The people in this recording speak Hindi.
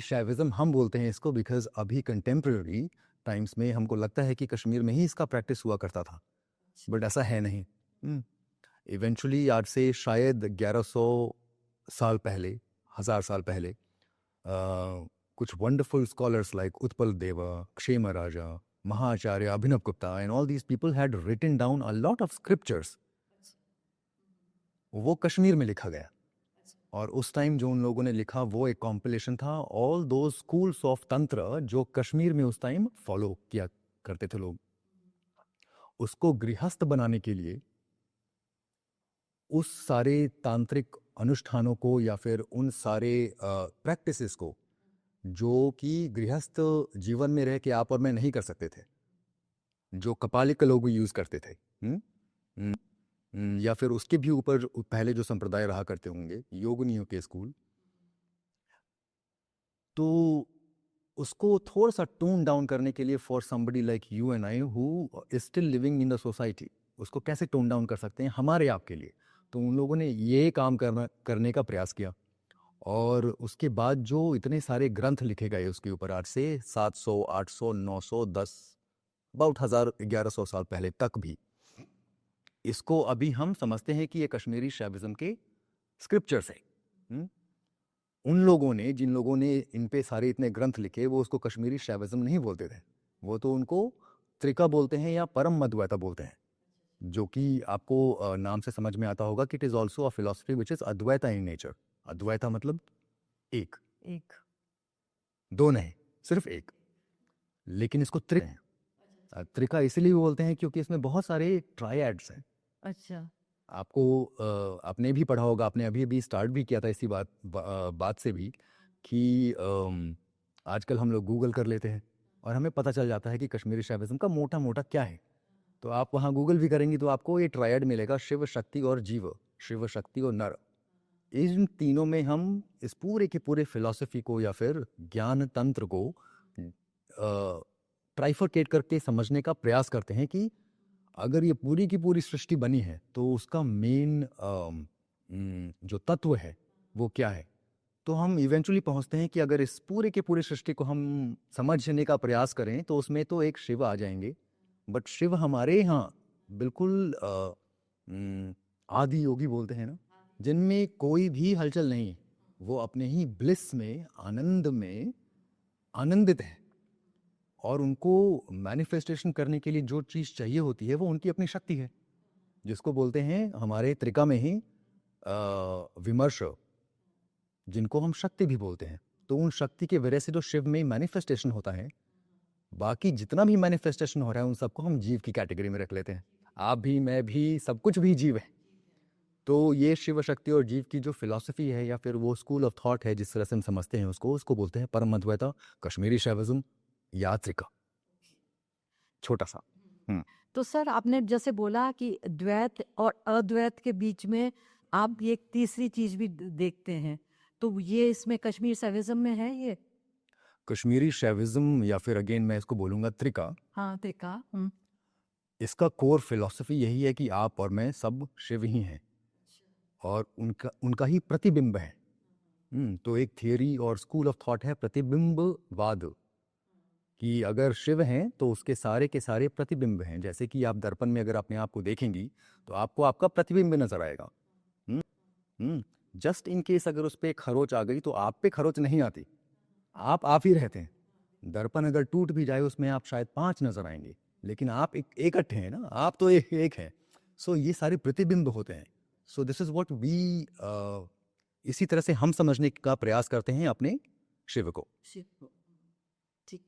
शैविज़्म हम बोलते हैं इसको बिकॉज़ अभी कंटेम्परेरी टाइम्स में हमको लगता है कि कश्मीर में ही इसका प्रैक्टिस हुआ करता था, बट ऐसा है नहीं। इवेंचुअली आज से शायद 1100 साल पहले, 1000 साल पहले कुछ wonderful scholars like Utpal Deva, Kshemaraja, Mahacharya Abhinav Gupta and all these people had written down a lot of scriptures. वो कश्मीर में लिखा गया और उस टाइम जो उन लोगों ने लिखा वो एक कॉम्पिलेशन था ऑल दो स्कूल्स ऑफ तंत्र जो कश्मीर में उस टाइम फॉलो किया करते थे लोग। उसको गृहस्थ बनाने के लिए उस सारे तांत्रिक अनुष्ठानों को या फिर उन सारे प्रैक्टिसेस को जो कि गृहस्थ जीवन में रह के आप और मैं नहीं कर सकते थे, जो कपालिक लोग यूज़ करते थे, या फिर उसके भी ऊपर पहले जो संप्रदाय रहा करते होंगे योगिनियों के स्कूल, तो उसको थोड़ा सा टोन डाउन करने के लिए for somebody like you and I who is still living in the society, उसको कैसे टोन डाउन कर सकते हैं हमारे आपके लिए। तो उन लोगों ने ये काम करने का प्रयास किया और उसके बाद जो इतने सारे ग्रंथ लिखे गए उसके ऊपर आज से 700, 800, 900, 10 अबाउट 1000, 1100 साल पहले तक भी इसको अभी हम समझते हैं कि ये कश्मीरी शैविज़्म के स्क्रिप्चर्स है। उन लोगों ने जिन लोगों ने इन पे सारे इतने ग्रंथ लिखे वो उसको कश्मीरी शैविज़्म नहीं बोलते थे, वो तो उनको त्रिका बोलते हैं या परम मध्वैता बोलते हैं, जो कि आपको नाम से समझ में आता होगा कि it is also a philosophy which is Advaita in nature. Advaita मतलब एक, एक दो नहीं, सिर्फ एक। लेकिन इसको त्रिका इसलिए बोलते हैं क्योंकि इसमें बहुत सारे ट्रायड्स हैं। अच्छा। आपको आपने भी पढ़ा होगा, आपने अभी अभी स्टार्ट भी किया था इसी बात से भी कि आजकल हम लोग गूगल कर लेते हैं और हमें पता चल जाता है कि कश्मीरी शैविज़्म का मोटा मोटा क्या है। तो आप वहाँ गूगल भी करेंगी तो आपको ये ट्रायड मिलेगा, शिव शक्ति और जीव, शिव शक्ति और नर। इन तीनों में हम इस पूरे के पूरे फिलॉसफी को या फिर ज्ञान तंत्र को ट्राइफरकेट करके समझने का प्रयास करते हैं कि अगर ये पूरी की पूरी सृष्टि बनी है तो उसका मेन जो तत्व है वो क्या है। तो हम इवेंचुअली पहुंचते हैं कि अगर इस पूरे के पूरे सृष्टि को हम समझने का प्रयास करें तो उसमें तो एक शिव आ जाएंगे, बट शिव हमारे यहाँ बिल्कुल आदि योगी बोलते हैं ना, जिनमें कोई भी हलचल नहीं है, वो अपने ही ब्लिस में, आनंद में आनंदित है और उनको मैनिफेस्टेशन करने के लिए जो चीज़ चाहिए होती है वो उनकी अपनी शक्ति है, जिसको बोलते हैं हमारे त्रिका में ही विमर्श, जिनको हम शक्ति भी बोलते हैं। तो उन शक्ति के वजह से जो शिव में मैनिफेस्टेशन होता है, बाकी जितना भी मैनिफेस्टेशन हो रहा है उन सबको हम जीव की कैटेगरी में रख लेते हैं। आप भी, मैं भी, सब कुछ भी जीव है। तो ये शिव शक्ति और जीव की जो फिलॉसफी है या फिर वो स्कूल ऑफ थॉट है जिस तरह से हम समझते हैं उसको बोलते हैं परम अद्वैता, कश्मीरी शैविज़्म या त्रिका, छोटा सा। तो सर आपने जैसे बोला कि द्वैत और अद्वैत के बीच में आप ये एक तीसरी चीज भी देखते हैं, तो ये इसमें कश्मीर शैविज़्म में है ये? कश्मीरी शैविज़्म या फिर अगेन मैं इसको बोलूँगा त्रिका, हाँ देखा। इसका कोर फिलॉसफी यही है कि आप और मैं सब शिव ही हैं और उनका उनका ही प्रतिबिंब है। तो एक थियरी और स्कूल ऑफ थॉट है प्रतिबिंबवाद, कि अगर शिव हैं तो उसके सारे के सारे प्रतिबिंब हैं। जैसे कि आप दर्पण में अगर अपने आप को देखेंगी तो आपको आपका प्रतिबिंब नजर आएगा। जस्ट इन केस अगर उस पर खरोच आ गई तो आप पे खरोच नहीं आती, आप ही रहते हैं। दर्पण अगर टूट भी जाए उसमें आप शायद 5 नजर आएंगे, लेकिन आप इकट्ठे हैं ना, आप तो एक हैं। सो ये सारे प्रतिबिंब होते हैं। So this is what we, इसी तरह से हम समझने का प्रयास करते हैं अपने शिव को। शिव। ठीक है।